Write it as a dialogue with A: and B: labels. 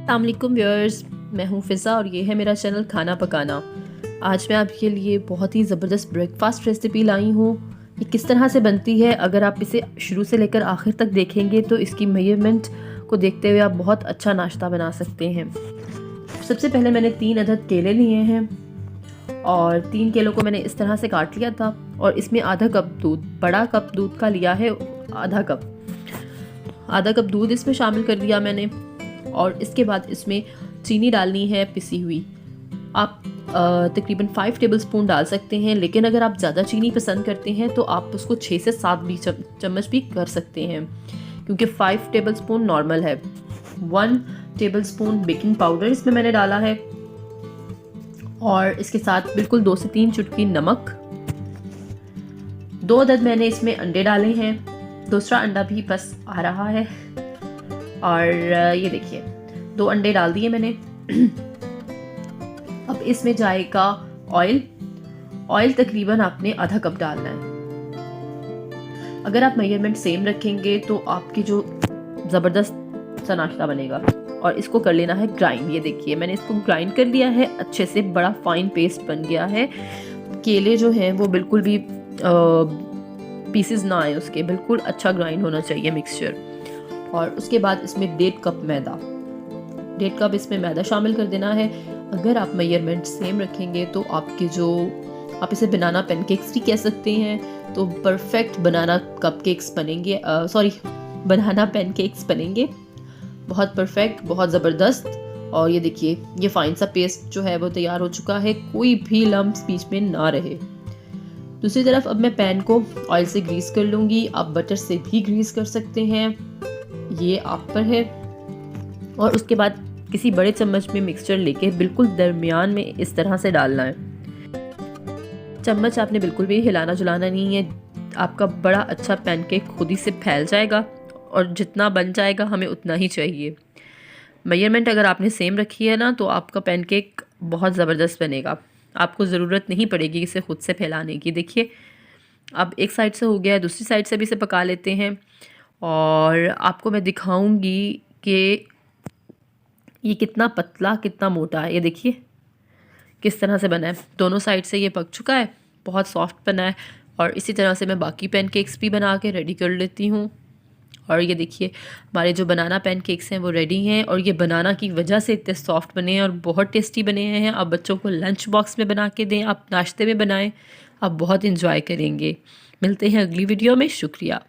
A: अस्सलाम वालेकुम व्यूअर्स, मैं हूं फ़िज़ा और ये है मेरा चैनल खाना पकाना। आज मैं आपके लिए बहुत ही ज़बरदस्त ब्रेकफास्ट रेसिपी लाई हूँ। ये किस तरह से बनती है, अगर आप इसे शुरू से लेकर आखिर तक देखेंगे तो इसकी मेजरमेंट को देखते हुए आप बहुत अच्छा नाश्ता बना सकते हैं। सबसे पहले मैंने 3 अदद केले लिए हैं और 3 केलों को मैंने इस तरह से काट लिया था और इसमें आधा कप दूध, बड़ा कप दूध का लिया है, आधा कप दूध इसमें शामिल कर दिया मैंने। और इसके बाद इसमें चीनी डालनी है पिसी हुई। आप तकरीबन 5 टेबलस्पून डाल सकते हैं, लेकिन अगर आप ज़्यादा चीनी पसंद करते हैं तो आप उसको 6 से 7 भी चम्मच भी कर सकते हैं, क्योंकि 5 टेबलस्पून नॉर्मल है। 1 टेबलस्पून बेकिंग पाउडर इसमें मैंने डाला है और इसके साथ बिल्कुल 2 से 3 चुटकी नमक। 2 अदद मैंने इसमें अंडे डाले हैं, दूसरा अंडा भी बस आ रहा है। और ये देखिए 2 अंडे डाल दिए मैंने। अब इसमें जाएगा ऑयल तकरीबन आपने आधा कप डालना है। अगर आप मेजरमेंट सेम रखेंगे तो आपकी जो ज़बरदस्त सा नाश्ता बनेगा। और इसको कर लेना है ग्राइंड। ये देखिए मैंने इसको ग्राइंड कर लिया है अच्छे से, बड़ा फाइन पेस्ट बन गया है। केले जो हैं वो बिल्कुल भी पीसेस ना आए उसके, बिल्कुल अच्छा ग्राइंड होना चाहिए मिक्सचर। और उसके बाद इसमें 1.5 कप इसमें मैदा शामिल कर देना है। अगर आप मेजरमेंट सेम रखेंगे तो आपके जो आप इसे बनाना पैनकेक्स भी कह सकते हैं, तो परफेक्ट बनाना कपकेक्स बनेंगे, बनाना पैनकेक्स बनेंगे, बहुत परफेक्ट, बहुत ज़बरदस्त। और ये देखिए ये फाइन सा पेस्ट जो है वो तैयार हो चुका है, कोई भी लम्प्स बीच में ना रहे। दूसरी तरफ अब मैं पैन को ऑयल से ग्रीस कर लूँगी। आप बटर से भी ग्रीस कर सकते हैं, ये आप पर है। और उसके बाद किसी बड़े चम्मच में मिक्सचर लेके बिल्कुल दरमियान में इस तरह से डालना है। चम्मच आपने बिल्कुल भी हिलाना जुलाना नहीं है, आपका बड़ा अच्छा पैनकेक खुद ही से फैल जाएगा और जितना बन जाएगा हमें उतना ही चाहिए। मेजरमेंट अगर आपने सेम रखी है ना तो आपका पैनकेक बहुत ज़बरदस्त बनेगा, आपको ज़रूरत नहीं पड़ेगी इसे खुद से फैलाने की। देखिए अब एक साइड से हो गया है, दूसरी साइड से भी इसे पका लेते हैं और आपको मैं दिखाऊंगी कि ये कितना पतला कितना मोटा है। ये देखिए किस तरह से बना है, दोनों साइड से ये पक चुका है, बहुत सॉफ्ट बना है। और इसी तरह से मैं बाकी पैनकेक्स भी बना के रेडी कर लेती हूँ। और ये देखिए हमारे जो बनाना पैनकेक्स हैं वो रेडी हैं और ये बनाना की वजह से इतने सॉफ्ट बने हैं और बहुत टेस्टी बने हैं। आप बच्चों को लंच बॉक्स में बना के दें, आप नाश्ते में बनाएं, आप बहुत इंजॉय करेंगे। मिलते हैं अगली वीडियो में, शुक्रिया।